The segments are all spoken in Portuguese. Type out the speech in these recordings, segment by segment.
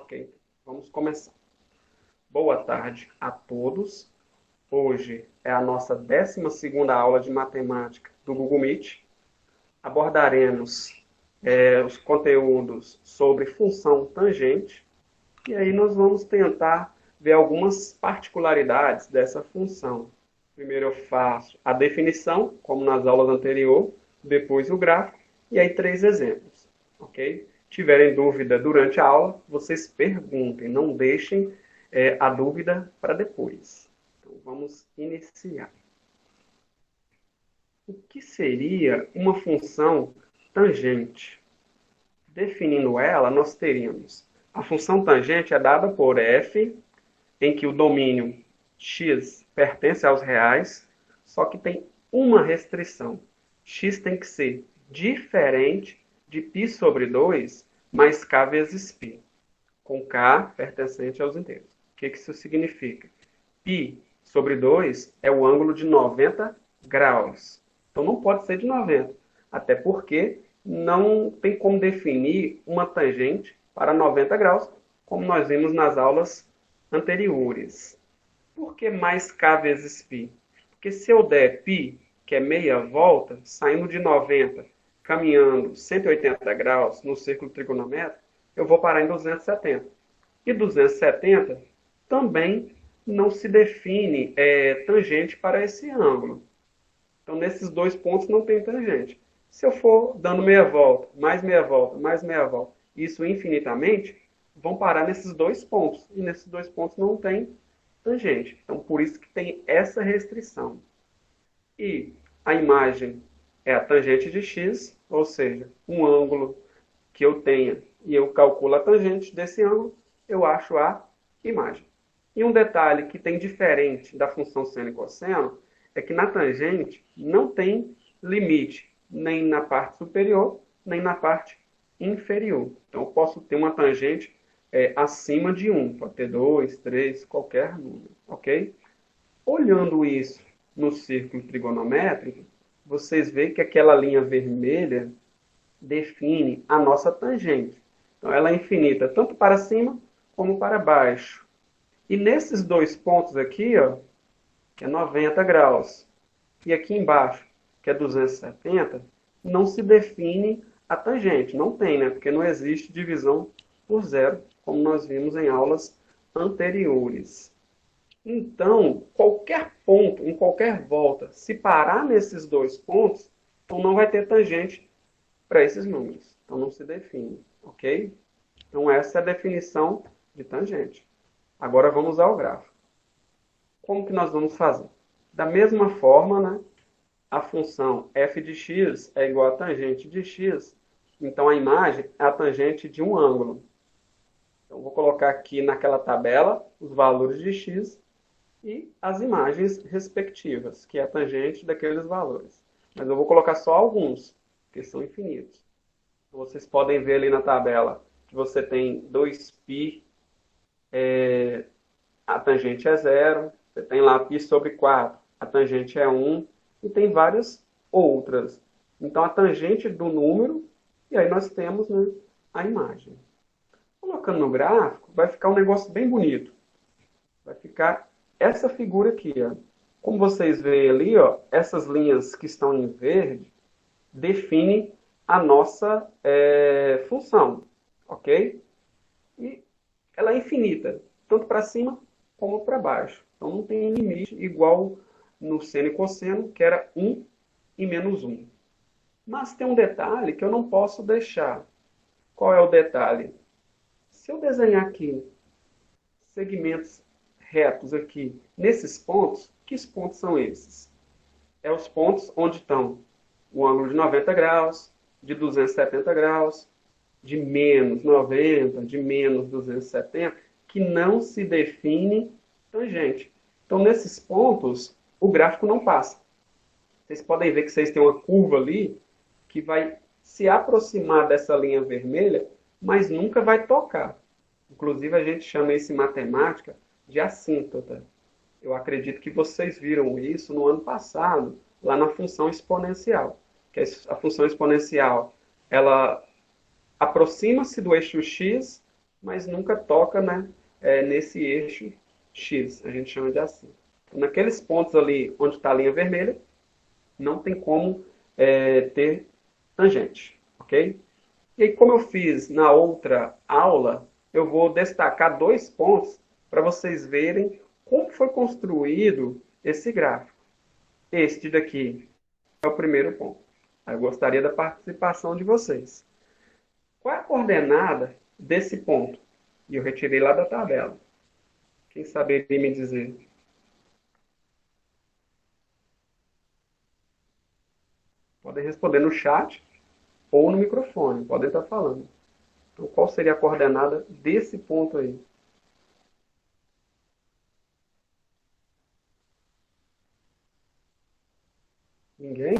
Ok, vamos começar. Boa tarde a todos. Hoje é a nossa 12ª aula de matemática do Google Meet. Abordaremos os conteúdos sobre função tangente e aí nós vamos tentar ver algumas particularidades dessa função. Primeiro eu faço a definição, como nas aulas anteriores, depois o gráfico e aí 3 exemplos, ok? Tiverem dúvida durante a aula, vocês perguntem, não deixem a dúvida para depois. Então, vamos iniciar. O que seria uma função tangente? Definindo ela, nós teríamos a função tangente é dada por f, em que o domínio x pertence aos reais, só que tem uma restrição. X tem que ser diferente de π sobre 2 mais k vezes π, com k pertencente aos inteiros. O que isso significa? Π sobre 2 é o ângulo de 90 graus. Então não pode ser de 90, até porque não tem como definir uma tangente para 90 graus, como nós vimos nas aulas anteriores. Por que mais k vezes π? Porque se eu der π, que é meia volta, saindo de 90, caminhando 180 graus no círculo trigonométrico, eu vou parar em 270. E 270 também não se define tangente para esse ângulo. Então, nesses dois pontos não tem tangente. Se eu for dando meia volta, mais meia volta, mais meia volta, isso infinitamente, vão parar nesses dois pontos. E nesses dois pontos não tem tangente. Então, por isso que tem essa restrição. E a imagem é a tangente de x, ou seja, um ângulo que eu tenha e eu calculo a tangente desse ângulo, eu acho a imagem. E um detalhe que tem diferente da função seno e cosseno é que na tangente não tem limite, nem na parte superior, nem na parte inferior. Então, eu posso ter uma tangente acima de 1, pode ter 2, 3, qualquer número, ok? Olhando isso no círculo trigonométrico, vocês veem que aquela linha vermelha define a nossa tangente. Então, ela é infinita tanto para cima como para baixo. E nesses dois pontos aqui, ó, que é 90 graus, e aqui embaixo, que é 270, não se define a tangente. Não tem, né? Porque não existe divisão por zero, como nós vimos em aulas anteriores. Então, qualquer ponto, em qualquer volta, se parar nesses dois pontos, então não vai ter tangente para esses números. Então não se define, ok? Então essa é a definição de tangente. Agora vamos ao gráfico. Como que nós vamos fazer? Da mesma forma, né, a função f de x é igual a tangente de x, então a imagem é a tangente de um ângulo. Então vou colocar aqui naquela tabela os valores de x e as imagens respectivas, que é a tangente daqueles valores. Mas eu vou colocar só alguns, porque são infinitos. Então, vocês podem ver ali na tabela que você tem 2π, a tangente é 0, você tem lá π sobre 4, a tangente é 1, e tem várias outras. Então, a tangente do número, e aí nós temos, né, a imagem. Colocando no gráfico, vai ficar um negócio bem bonito. Vai ficar essa figura aqui, ó. Como vocês veem ali, ó, essas linhas que estão em verde definem a nossa função, ok? E ela é infinita, tanto para cima como para baixo. Então não tem limite igual no seno e cosseno, que era 1 e menos 1. Mas tem um detalhe que eu não posso deixar. Qual é o detalhe? Se eu desenhar aqui segmentos retos aqui, nesses pontos, que pontos são esses? É os pontos onde estão o ângulo de 90 graus, de 270 graus, de menos 90, de menos 270, que não se define tangente. Então, nesses pontos, o gráfico não passa. Vocês podem ver que vocês têm uma curva ali que vai se aproximar dessa linha vermelha, mas nunca vai tocar. Inclusive, a gente chama isso em matemática de assíntota. Eu acredito que vocês viram isso no ano passado, lá na função exponencial. Que a função exponencial, ela aproxima-se do eixo x, mas nunca toca, né, nesse eixo X, a gente chama de assim. Naqueles pontos ali onde está a linha vermelha, não tem como ter tangente, ok? E aí, como eu fiz na outra aula, eu vou destacar dois pontos para vocês verem como foi construído esse gráfico. Este daqui é o primeiro ponto. Eu gostaria da participação de vocês. Qual é a coordenada desse ponto? E eu retirei lá da tabela. Quem saberia me dizer? Podem responder no chat ou no microfone. Podem estar falando. Então, qual seria a coordenada desse ponto aí? Ninguém?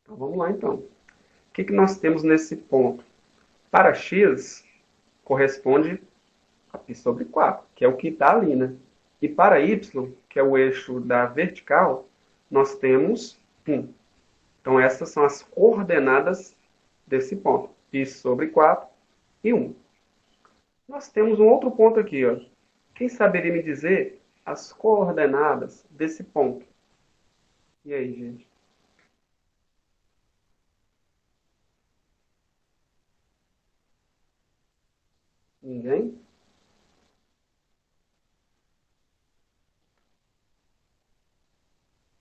Então, vamos lá, então. O que nós temos nesse ponto? Para x, corresponde a π sobre 4, que é o que está ali, né? E para y, que é o eixo da vertical, nós temos 1. Então, essas são as coordenadas desse ponto. π sobre 4 e 1. Nós temos um outro ponto aqui, ó. Quem saberia me dizer as coordenadas desse ponto? E aí, gente? Ninguém?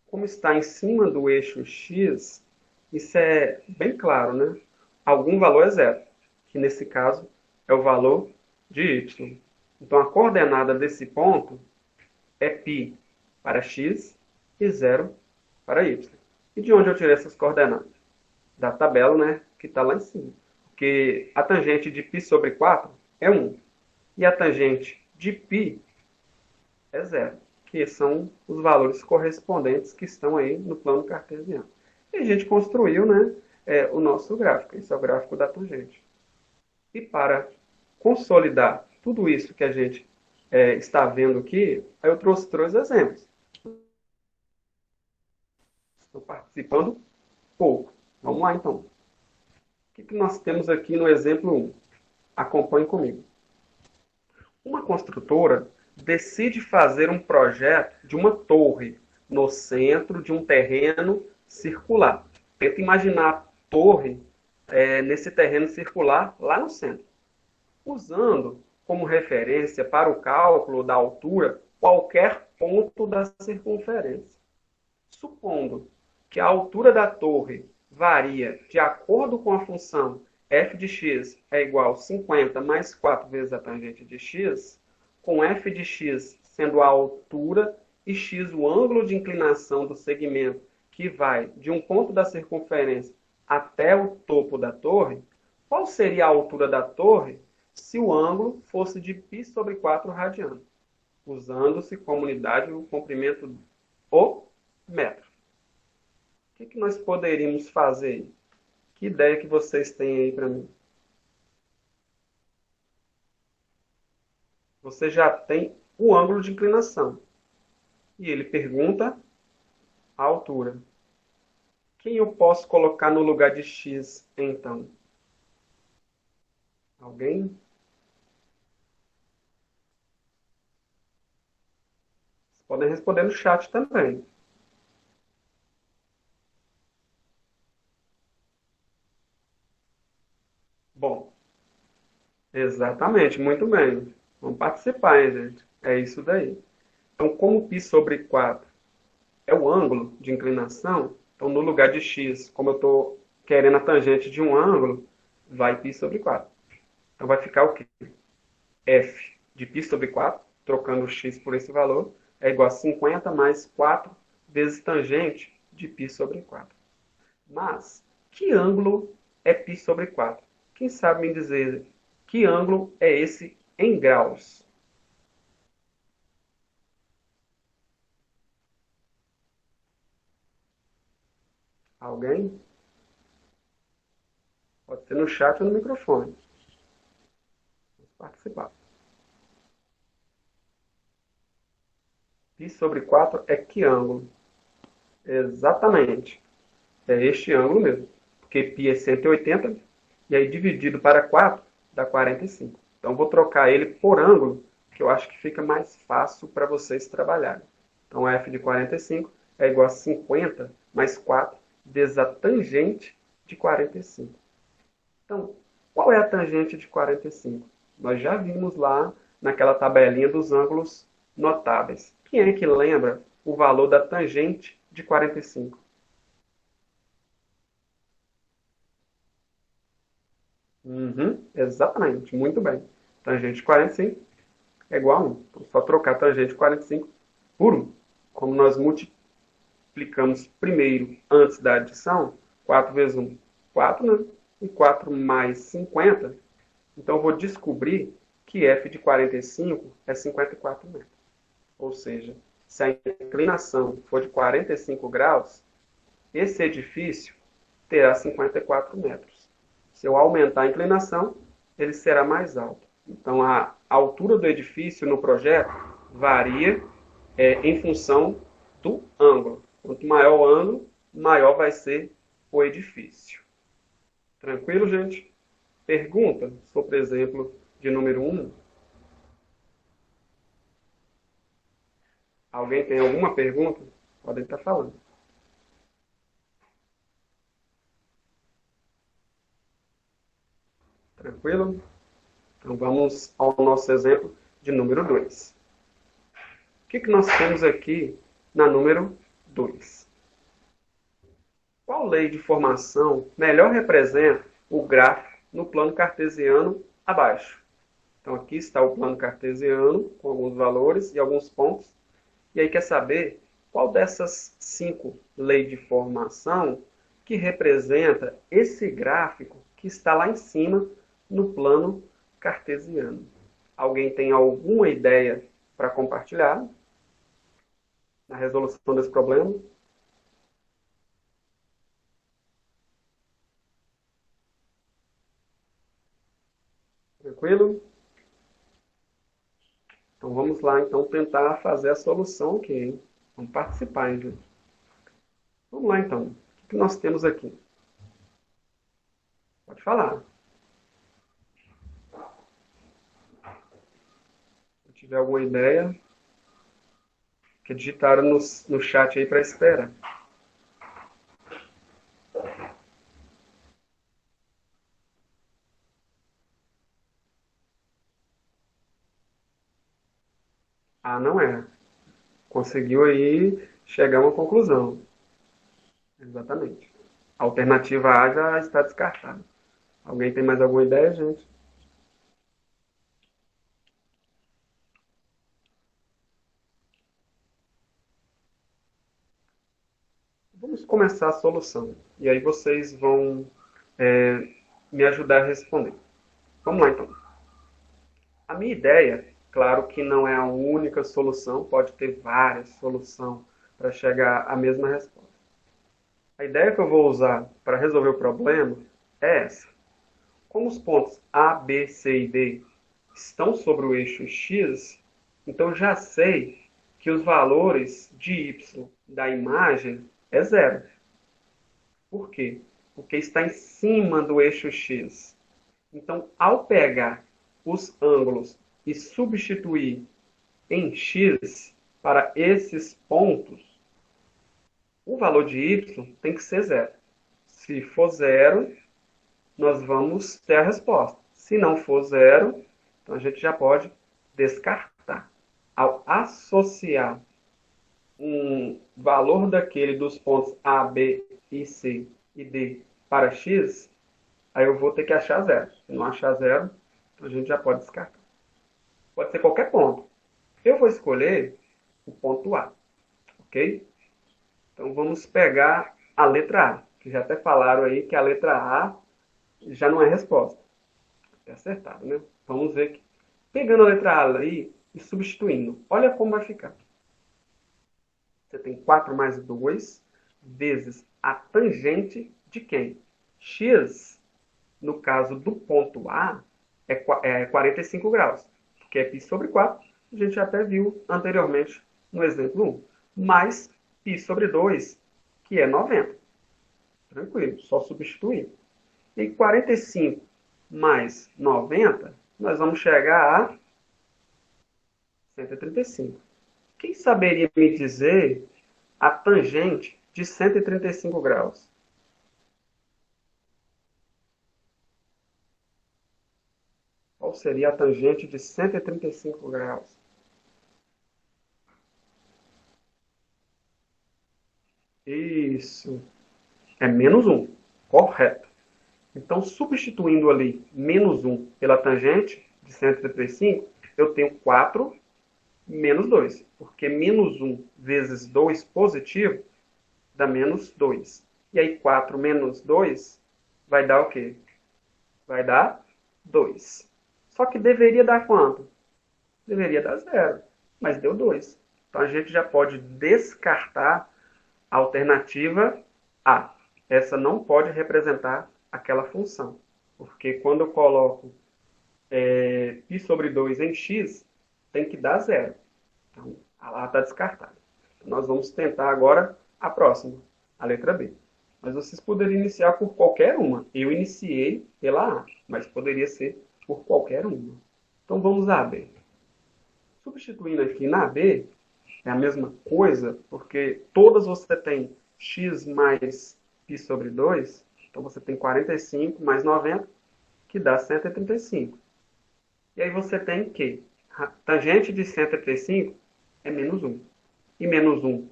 Como está em cima do eixo x, isso é bem claro, né? Algum valor é zero, que nesse caso é o valor de y. Então, a coordenada desse ponto é π para x e zero para y. E de onde eu tirei essas coordenadas? Da tabela, né, que está lá em cima. Porque a tangente de π sobre 4 é 1. E a tangente de π é zero, que são os valores correspondentes que estão aí no plano cartesiano. E a gente construiu, né, o nosso gráfico. Esse é o gráfico da tangente. E para consolidar tudo isso que a gente está vendo aqui, eu trouxe dois exemplos. Estou participando pouco. Vamos lá, então. O que nós temos aqui no exemplo 1? Acompanhe comigo. Uma construtora decide fazer um projeto de uma torre no centro de um terreno circular. Tenta imaginar a torre nesse terreno circular lá no centro, usando como referência para o cálculo da altura qualquer ponto da circunferência. Supondo que a altura da torre varia de acordo com a função f de x é igual a 50 mais 4 vezes a tangente de x, com f de x sendo a altura e x o ângulo de inclinação do segmento que vai de um ponto da circunferência até o topo da torre, qual seria a altura da torre se o ângulo fosse de π sobre 4 radianos, usando-se como unidade o comprimento o metro? O que nós poderíamos fazer? Que ideia que vocês têm aí para mim? Você já tem o ângulo de inclinação. E ele pergunta a altura. Quem eu posso colocar no lugar de x, então? Alguém? Vocês podem responder no chat também. Bom, exatamente, muito bem. Vamos participar, hein, gente? É isso daí. Então, como π sobre 4 é o ângulo de inclinação, então no lugar de x, como eu estou querendo a tangente de um ângulo, vai π sobre 4. Então vai ficar o quê? F de π sobre 4, trocando o x por esse valor, é igual a 50 mais 4 vezes tangente de π sobre 4. Mas, que ângulo é π sobre 4? Quem sabe me dizer que ângulo é esse em graus? Alguém? Pode ser no chat ou no microfone. Vamos participar. Π sobre 4 é que ângulo? Exatamente. É este ângulo mesmo. Porque π é 180, e aí dividido para 4 dá 45. Então, vou trocar ele por ângulo, que eu acho que fica mais fácil para vocês trabalharem. Então, f de 45 é igual a 50 mais 4 vezes a tangente de 45. Então, qual é a tangente de 45? Nós já vimos lá naquela tabelinha dos ângulos notáveis. Quem é que lembra o valor da tangente de 45? Uhum, exatamente, muito bem. Tangente de 45 é igual a 1. Então, só trocar a tangente de 45 por 1. Como nós multiplicamos primeiro antes da adição, 4 vezes 1, 4, né? E 4 mais 50, então eu vou descobrir que f de 45 é 54 metros. Ou seja, se a inclinação for de 45 graus, esse edifício terá 54 metros. Se eu aumentar a inclinação, ele será mais alto. Então, a altura do edifício no projeto varia em função do ângulo. Quanto maior o ângulo, maior vai ser o edifício. Tranquilo, gente? Pergunta sobre o exemplo de número 1. Alguém tem alguma pergunta? Podem estar falando. Tranquilo? Então vamos ao nosso exemplo de número 2. O que nós temos aqui na número 2? Qual lei de formação melhor representa o gráfico no plano cartesiano abaixo? Então aqui está o plano cartesiano com alguns valores e alguns pontos. E aí quer saber qual dessas 5 leis de formação que representa esse gráfico que está lá em cima no plano cartesiano. Alguém tem alguma ideia para compartilhar na resolução desse problema? Tranquilo? Então vamos lá, então, tentar fazer a solução aqui, hein? Vamos participar, hein, gente? Vamos lá, então. O que nós temos aqui? Pode falar. Se tiver alguma ideia, que digitaram no chat aí para esperar. Ah, não é. Conseguiu aí chegar a uma conclusão. Exatamente. A alternativa A já está descartada. Alguém tem mais alguma ideia, gente? Vamos começar a solução. E aí vocês vão me ajudar a responder. Vamos lá, então. A minha ideia, claro que não é a única solução, pode ter várias soluções para chegar à mesma resposta. A ideia que eu vou usar para resolver o problema é essa. Como os pontos A, B, C e D estão sobre o eixo X, então já sei que os valores de Y da imagem é zero. Por quê? Porque está em cima do eixo X. Então, ao pegar os ângulos e substituir em x para esses pontos, o valor de y tem que ser zero. Se for zero, nós vamos ter a resposta. Se não for zero, então a gente já pode descartar. Ao associar um valor daquele dos pontos A, B, e C e D para x, aí eu vou ter que achar zero. Se não achar zero, então a gente já pode descartar. Pode ser qualquer ponto. Eu vou escolher o ponto A, ok? Então vamos pegar a letra A, que já até falaram aí que a letra A já não é resposta. É acertado, né? Vamos ver que, pegando a letra A aí e substituindo, olha como vai ficar. Você tem 4 mais 2 vezes a tangente de quem? X, no caso do ponto A, é 45 graus, porque é π sobre 4, a gente já até viu anteriormente no exemplo 1, mais π sobre 2, que é 90. Tranquilo, só substituir. E 45 mais 90, nós vamos chegar a 135. Quem saberia me dizer a tangente de 135 graus? Qual seria a tangente de 135 graus? Isso. É menos 1. Correto. Então, substituindo ali menos 1 pela tangente de 135, eu tenho 4 menos 2. Porque menos 1 vezes 2 positivo dá menos 2. E aí 4 menos 2 vai dar o quê? Vai dar 2. Só que deveria dar quanto? Deveria dar 0. Mas deu 2. Então a gente já pode descartar a alternativa A. Essa não pode representar aquela função. Porque quando eu coloco π sobre 2 em x, tem que dar 0. Então, a A está descartada. Então, nós vamos tentar agora a próxima, a letra B. Mas vocês poderiam iniciar por qualquer uma. Eu iniciei pela A, mas poderia ser por qualquer uma. Então, vamos à B. Substituindo aqui na B, é a mesma coisa, porque todas você tem x mais π sobre 2, então você tem 45 mais 90, que dá 135. E aí você tem que a tangente de 135 é menos 1. E menos 1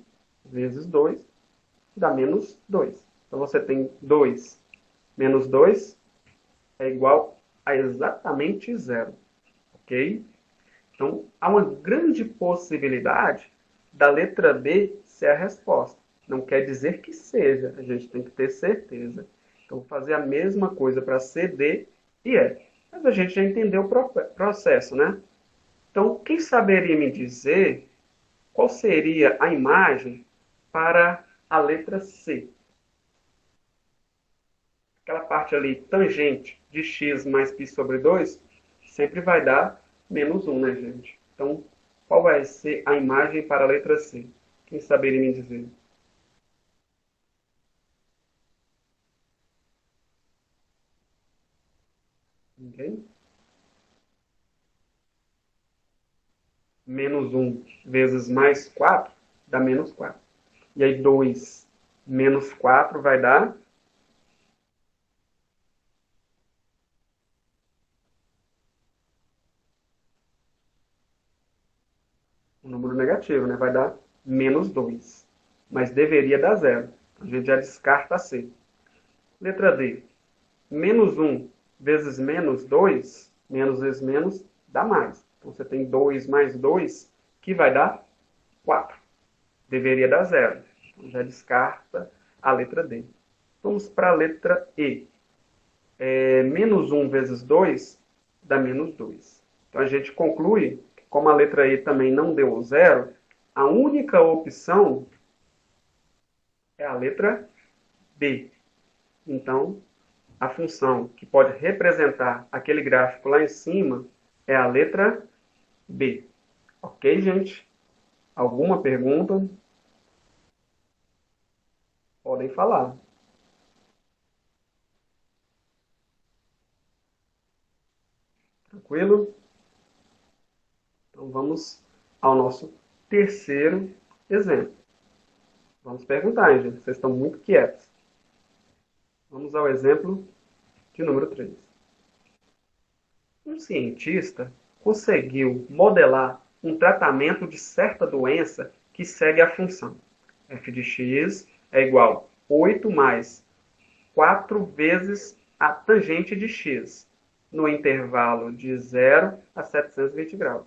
vezes 2 dá menos 2. Então você tem 2 menos 2 é igual a exatamente 0. Ok? Então, há uma grande possibilidade da letra B ser a resposta. Não quer dizer que seja, a gente tem que ter certeza. Então, vou fazer a mesma coisa para C, D e E. Mas a gente já entendeu o processo, né? Então, quem saberia me dizer qual seria a imagem para a letra C? Aquela parte ali, tangente de x mais π sobre 2, sempre vai dar menos 1, né, gente? Então, qual vai ser a imagem para a letra C? Quem saberia me dizer? Ninguém? Menos 1 vezes mais 4 dá menos 4. E aí 2 menos 4 vai dar um número negativo, né? Vai dar menos 2. Mas deveria dar 0. A gente já descarta a C. Letra D. Menos 1 vezes menos 2, menos vezes menos, dá mais. Então, você tem 2 mais 2, que vai dar 4. Deveria dar 0. Então, já descarta a letra D. Vamos para a letra E. Menos 1 vezes 2 dá menos 2. Então, a gente conclui que, como a letra E também não deu 0, a única opção é a letra B. Então, a função que pode representar aquele gráfico lá em cima é a letra B. Ok, gente? Alguma pergunta? Podem falar. Tranquilo? Então vamos ao nosso terceiro exemplo. Vamos perguntar, hein, gente? Vocês estão muito quietos. Vamos ao exemplo de número 3. Um cientista conseguiu modelar um tratamento de certa doença que segue a função f de x é igual a 8 mais 4 vezes a tangente de x, no intervalo de 0 a 720 graus,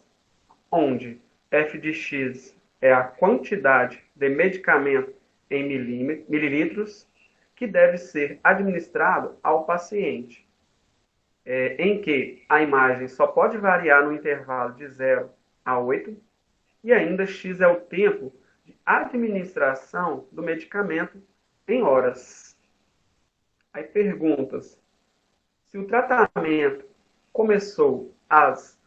onde f de x é a quantidade de medicamento em mililitros que deve ser administrado ao paciente, em que a imagem só pode variar no intervalo de 0 a 8, e ainda x é o tempo de administração do medicamento em horas. Aí perguntas: se o tratamento começou às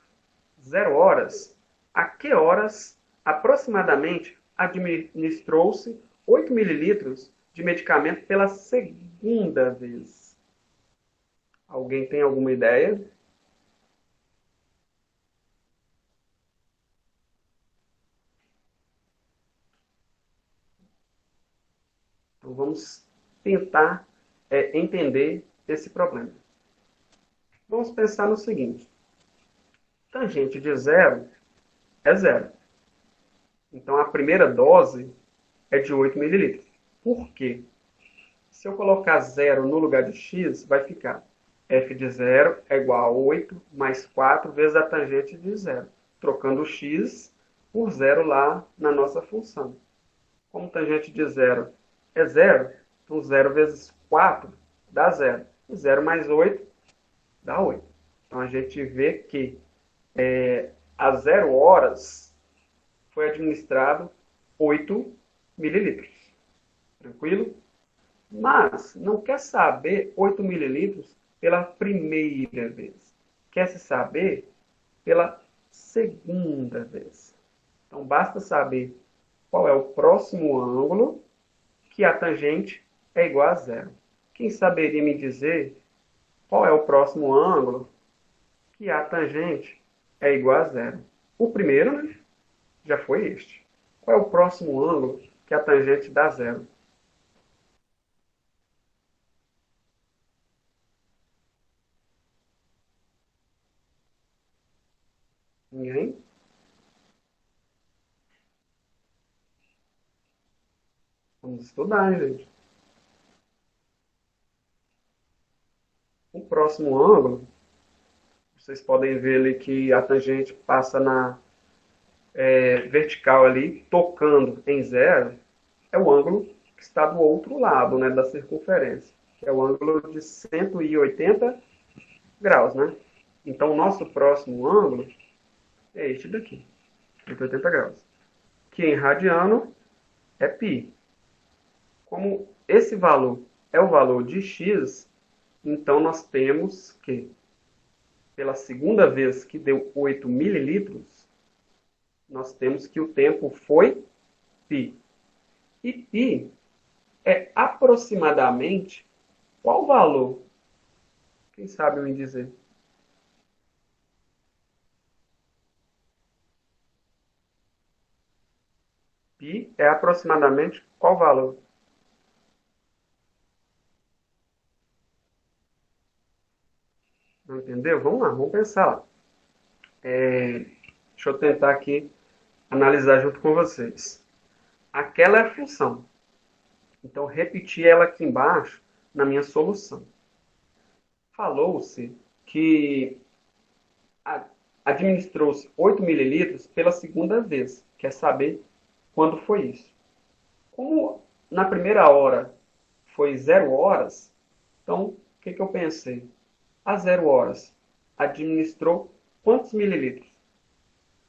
0 horas, a que horas aproximadamente administrou-se 8 mililitros de medicamento pela segunda vez? Alguém tem alguma ideia? Então vamos tentar entender esse problema. Vamos pensar no seguinte. Tangente de zero é zero. Então a primeira dose é de 8 mililitros. Por quê? Se eu colocar zero no lugar de x, vai ficar f de zero é igual a 8 mais 4 vezes a tangente de zero, trocando o x por zero lá na nossa função. Como tangente de zero é zero, então zero vezes 4 dá zero. E 0 mais 8 dá 8. Então a gente vê que a 0 horas foi administrado 8 mililitros. Tranquilo? Mas não quer saber 8 mililitros pela primeira vez. Quer se saber pela segunda vez. Então basta saber qual é o próximo ângulo que a tangente é igual a zero. Quem saberia me dizer qual é o próximo ângulo que a tangente é igual a zero? O primeiro, né, já foi este. Qual é o próximo ângulo que a tangente dá zero? Ninguém? Vamos estudar, hein, gente. O próximo ângulo, vocês podem ver ali que a tangente passa na vertical ali, tocando em zero, é o ângulo que está do outro lado, né, da circunferência, que é o ângulo de 180 graus, né? Então, o nosso próximo ângulo é este daqui, 180 graus, que em radiano é π. Como esse valor é o valor de x, então nós temos que, pela segunda vez que deu 8 mililitros, nós temos que o tempo foi π. E π é aproximadamente qual valor? Quem sabe me dizer? Π é aproximadamente qual valor? Não entendeu? Vamos lá, vamos pensar lá. Deixa eu tentar aqui analisar junto com vocês. Aquela é a função. Então, repetir ela aqui embaixo na minha solução. Falou-se que administrou-se 8 mililitros pela segunda vez. Quer saber quando foi isso? Como na primeira hora foi 0 horas, então o que eu pensei? A 0 horas administrou quantos mililitros?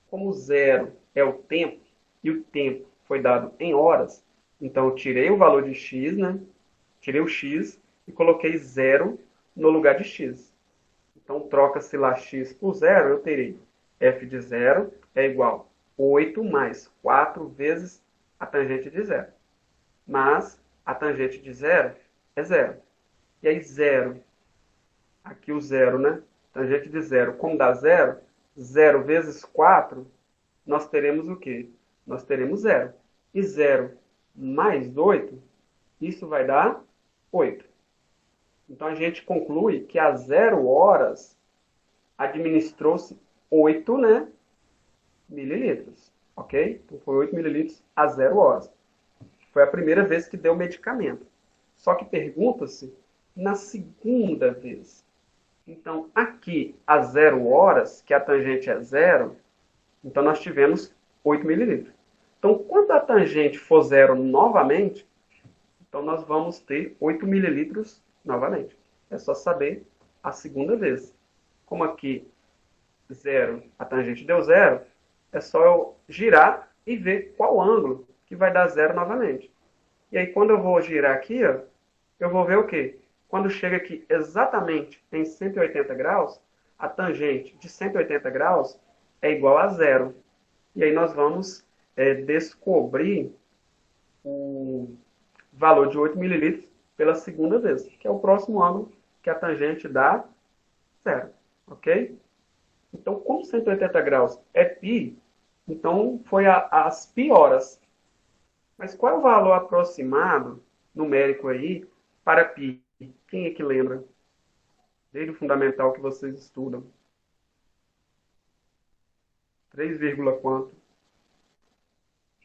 Como zero é o tempo, e o tempo foi dado em horas, então eu tirei o valor de x, né? Tirei o x e coloquei zero no lugar de x. Então troca-se lá x por zero, eu terei f de zero é igual a 8 mais 4 vezes a tangente de zero. Mas a tangente de zero é zero. E aí zero, aqui o zero, né? Tangente de zero, como dá zero, zero vezes 4, nós teremos o quê? Nós teremos zero. E zero mais 8, isso vai dar 8. Então a gente conclui que a 0 horas administrou-se 8, né, mililitros. Ok? Então foi 8 mililitros a 0 horas. Foi a primeira vez que deu medicamento. Só que pergunta-se na segunda vez. Então, aqui, a 0 horas, que a tangente é zero, então nós tivemos 8 mililitros. Então, quando a tangente for zero novamente, então nós vamos ter 8 mililitros novamente. É só saber a segunda vez. Como aqui zero, a tangente deu zero, é só eu girar e ver qual ângulo que vai dar zero novamente. E aí, quando eu vou girar aqui, ó, eu vou ver o quê? Quando chega aqui exatamente em 180 graus, a tangente de 180 graus é igual a zero. E aí nós vamos descobrir o valor de 8 mililitros pela segunda vez, que é o próximo ângulo que a tangente dá zero, ok? Então, como 180 graus é π, então foi as π horas. Mas qual é o valor aproximado, numérico aí, para π? Quem é que lembra? Desde o fundamental que vocês estudam. 3, quanto?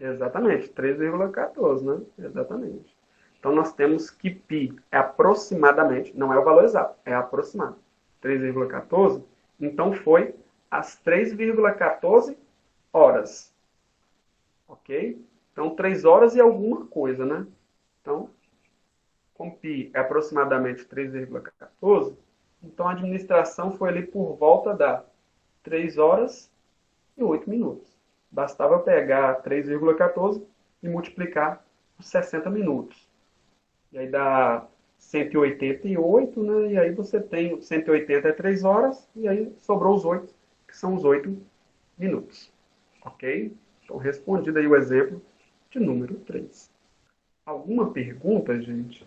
Exatamente, 3,14, né? Exatamente. Então, nós temos que π é aproximadamente, não é o valor exato, é aproximado. 3,14, então foi às 3,14 horas. Ok? Então, 3 horas e alguma coisa, né? Então, como π é aproximadamente 3,14, então a administração foi ali por volta da 3 horas e 8 minutos. Bastava pegar 3,14 e multiplicar por 60 minutos. E aí dá 188, né? E aí você tem 180 é 3 horas, e aí sobrou os 8, que são os 8 minutos. Ok? Então, respondido aí o exemplo de número 3. Alguma pergunta, gente?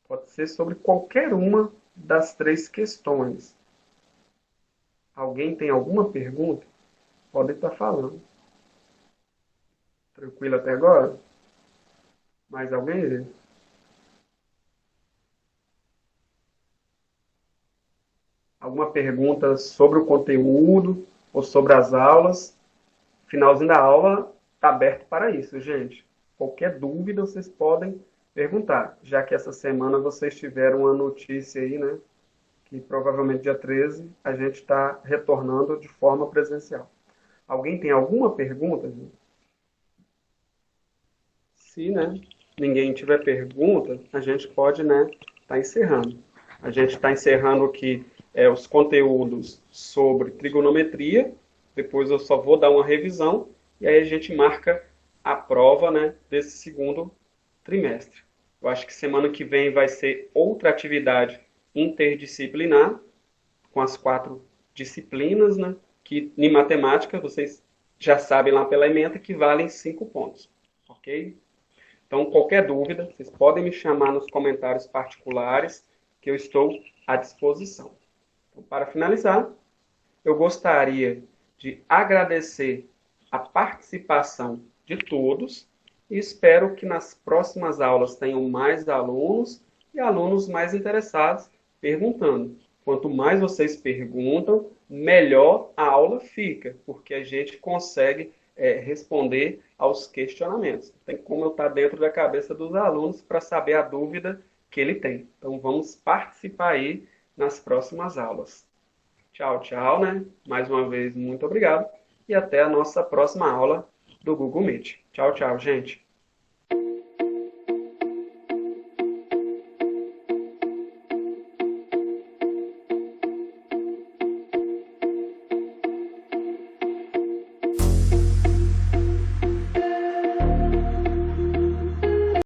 Pode ser sobre qualquer uma das três questões. Alguém tem alguma pergunta? Pode estar falando. Tranquilo até agora? Mais alguém, gente? Alguma pergunta sobre o conteúdo ou sobre as aulas? Finalzinho da aula está aberto para isso, gente. Qualquer dúvida vocês podem perguntar, já que essa semana vocês tiveram uma notícia aí, né? Que provavelmente dia 13 a gente está retornando de forma presencial. Alguém tem alguma pergunta, gente? Se, né, ninguém tiver pergunta, a gente pode, né, tá encerrando. A gente está encerrando aqui os conteúdos sobre trigonometria. Depois eu só vou dar uma revisão e aí a gente marca a prova, né, desse segundo trimestre. Eu acho que semana que vem vai ser outra atividade interdisciplinar com as 4 disciplinas, né, que em matemática vocês já sabem lá pela ementa que valem 5 pontos, ok? Então, qualquer dúvida, vocês podem me chamar nos comentários particulares, que eu estou à disposição. Então, para finalizar, eu gostaria de agradecer a participação de todos e espero que nas próximas aulas tenham mais alunos e alunos mais interessados perguntando. Quanto mais vocês perguntam, melhor a aula fica, porque a gente consegue responder aos questionamentos. Tem como eu estar dentro da cabeça dos alunos para saber a dúvida que ele tem. Então vamos participar aí nas próximas aulas. Tchau, tchau, né? Mais uma vez, muito obrigado. E até a nossa próxima aula do Google Meet. Tchau, tchau, gente.